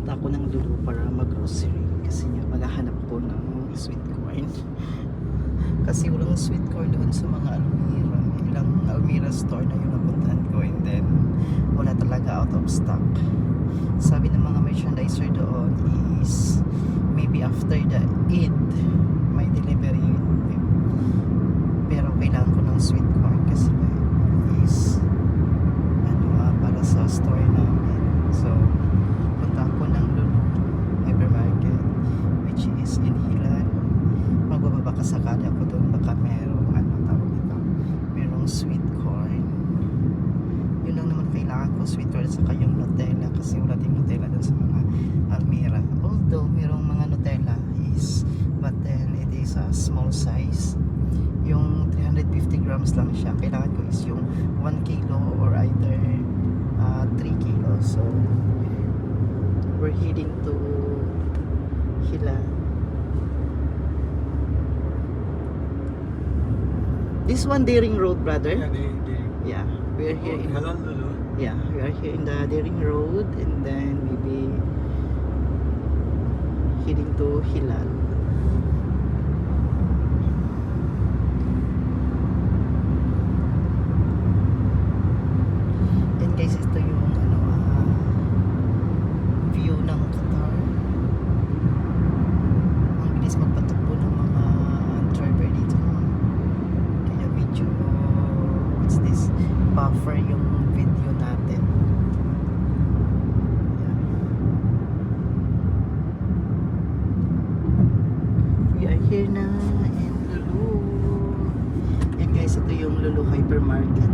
Punta ako ng Lulu para mag-grocery kasi nga maghahanap ko ng sweet corn. Kasi walang sweet corn doon sa mga Almira. Ilang Almira store na yung napuntahan ko, and then wala talaga, out of stock. Sabi ng mga merchandiser doon is maybe after the Eid may delivery, pero kailangan ko ng sweet corn kasi is para sa store namin. So punta ako ng Lulu hypermarket, which is in Hilal. Magbababa ka sakali ako doon, baka merong tawag ito, merong sweet corn. Yun lang naman kailangan ko, sweet corn, saka yung Nutella, kasi wala din Nutella doon sa mga Almira. Although merong mga Nutella is, but then it is a small size. Yung 350 grams lang siya. Kailangan ko is yung 1 kilo or either 3 kilos. So we're heading to Hilal. This one Daring Road, brother? Yeah, we are here in yeah, we are here in the Daring Road, and then maybe heading to Hilal. And guys, ito yung view ng Qatar. Ang bilis magpatakbo ng mga driver dito. Kaya medyo what's this, buffer yung video natin. We are here na in Lulu. And guys, ito yung Lulu hypermarket,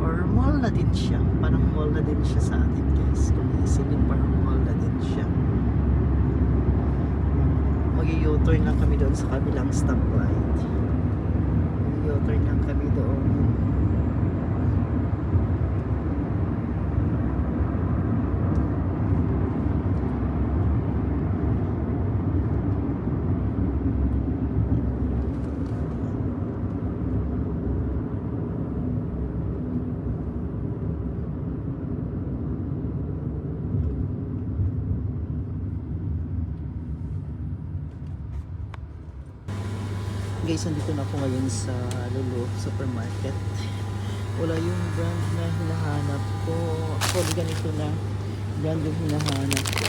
or mall na din siya. Parang mall na din siya sa atin, guys. Kung isipin, parang mall na din siya. Mag-u-turn lang kami doon sa kabilang stoplight. Mag-u-turn lang kami doon. Guys, nandito na ako ngayon sa Lulu supermarket. Wala yung brand na hinahanap ko. Actually, ganito na brand yung hinahanap ko.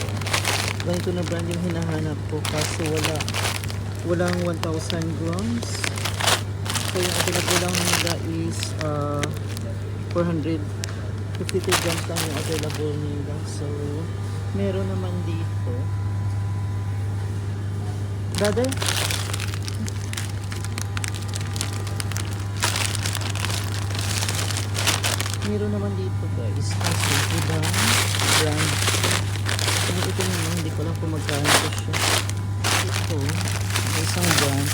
Ganito na brand yung hinahanap ko, kaso walang 1,000 grams. So yung available lang nila is 452 grams lang yung available nila. So meron naman dito, brother, meron naman dito, guys, kasi ibang brand. Pero ito naman, hindi ko lang kung magkano ito siya. Ito, isang brand,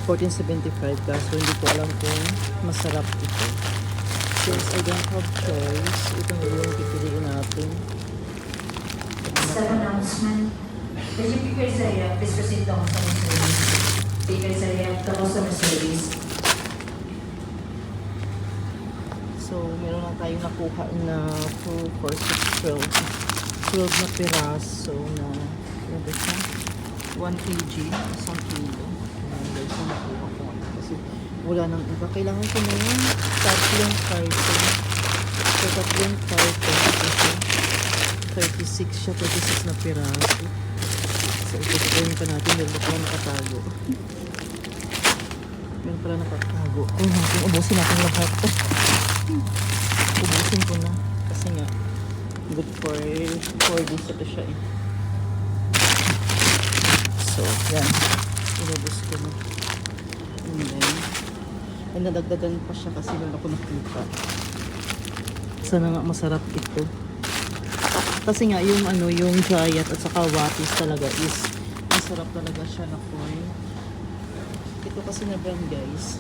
1475, kaso hindi ko alam kung masarap ito. Since I don't have choice, ito na yung pipiliin natin. Step announcement. As you prepare sa area, please proceed to customer service. Prepare sa area, to customer service. So, meron na tayong nakuha na 2, 4, 6, 12 na piraso na ano ba siya? 1 kg, isang kilo. Ayan guys, yung nakuha ko. Kasi wala nang iba. Kailangan ko na yung tatlong carton. So, tatlong carton. Ito siya. 36 siya, 36 na piraso. So, ito pa natin. Meron pa nakatago. Meron pala nakatago. Ay, natin. Ubusin natin lahat. Ubusin ko na. Kasi nga, good for 4 days ito siya eh. So, yan. Inubos ko na. And then, ay nadagdagan pa siya kasi meron ako nakita. Sana nga masarap ito. Kasi nga, yung yung Giant at saka Watis talaga is masarap talaga siya na corn. Ito kasi na brand, guys.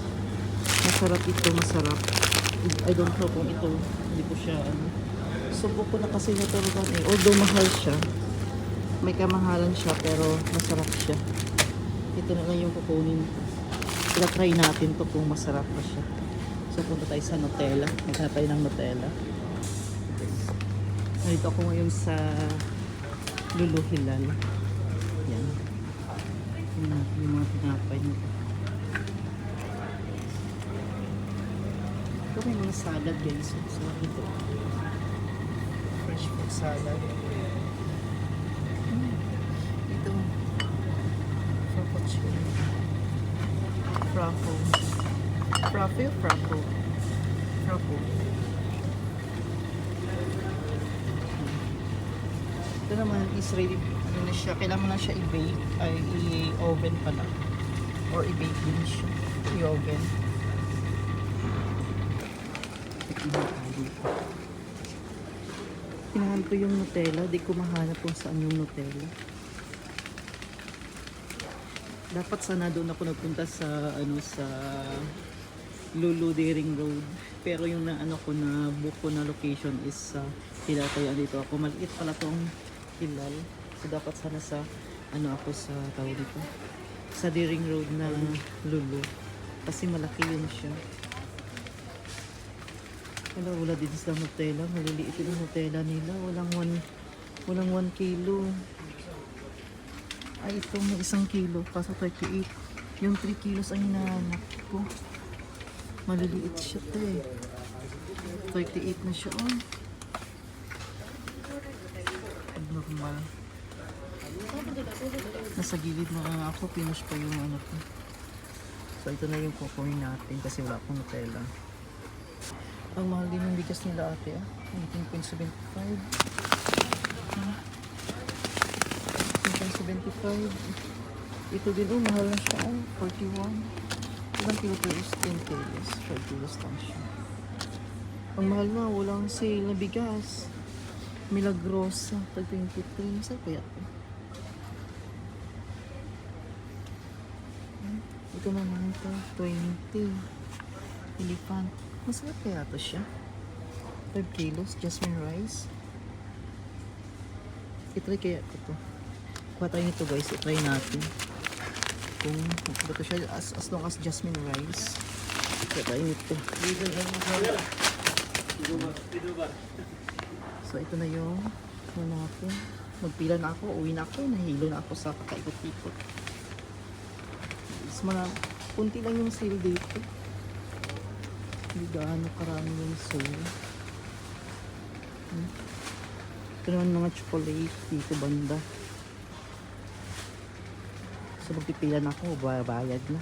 Masarap ito, masarap. I don't know kung ito, hindi ko siya subok ko na kasi naturugan eh. Although mahal siya, may kamahalan siya, pero masarap siya. Ito na lang yung kukunin ko. Try natin to kung masarap pa siya. So punta tayo sa Nutella. Maghanap tayo ng Nutella. Nandito ako ngayon sa Lulu Hilal. Yan. Yun natin yung mga tinapay nito. Ito may mga salad guys. So, ito. Fresh fruit salad. Ito. Frappuccino. Frappo. Frappo? Frappo. Frappo. Ito naman is ready. Ano na siya? Kailangan mo na siya i-bake. Ay, i-oven pala. Or i-bake din siya. I-oven. Pinahan ko yung Nutella. Di ko mahanap kung saan yung Nutella. Dapat sana doon ako nagpunta sa sa Lulu Daring Road. Pero yung na ko na book ko na location is sa Hilal. Kaya dito ako. Maliit pala tong Hilal. So dapat sana sa ako sa tawag dito. Sa Daring Road na Lulu. Kasi malaki yun siya. Wala din sa Nutella. Maliliit yung Nutella nila. Walang 1 kilo. Ay, ito may 1 kilo. Kaso 38. Yung 3 kilos ang hinahanap ko. Maliliit siya to eh. 38 na siya. Oh. Normal. Nasa gilid na nga ako. Pinush pa yung ko. So, ito na yung kukunin natin kasi wala akong Nutella. Ang mahal din yung bigas nila ate 18.75. 18.75. Ito din mahal na siya 41. Ilang kilo to is 10 kilos. 5 kilos lang siya. Ang mahal na, walang sale na bigas. Milagrosa, tag 23. Saan kaya ito? Ito naman ito, 20. Elephant. Masarap kaya ito siya. 5 kilos, jasmine rice. I-try kaya ito to. Kuha tayo nito guys, i-try natin. Kung ito siya, as long as jasmine rice. Kuha tayo nito. So ito na yung natin. Magpila na ako, uwi na ako, nahilo na ako sa kakaikot-ikot. Kunti lang yung sale dito. Hindi gaano karami yung sale. Ito naman mga chocolate dito banda. So magpipila na ako, bayad na.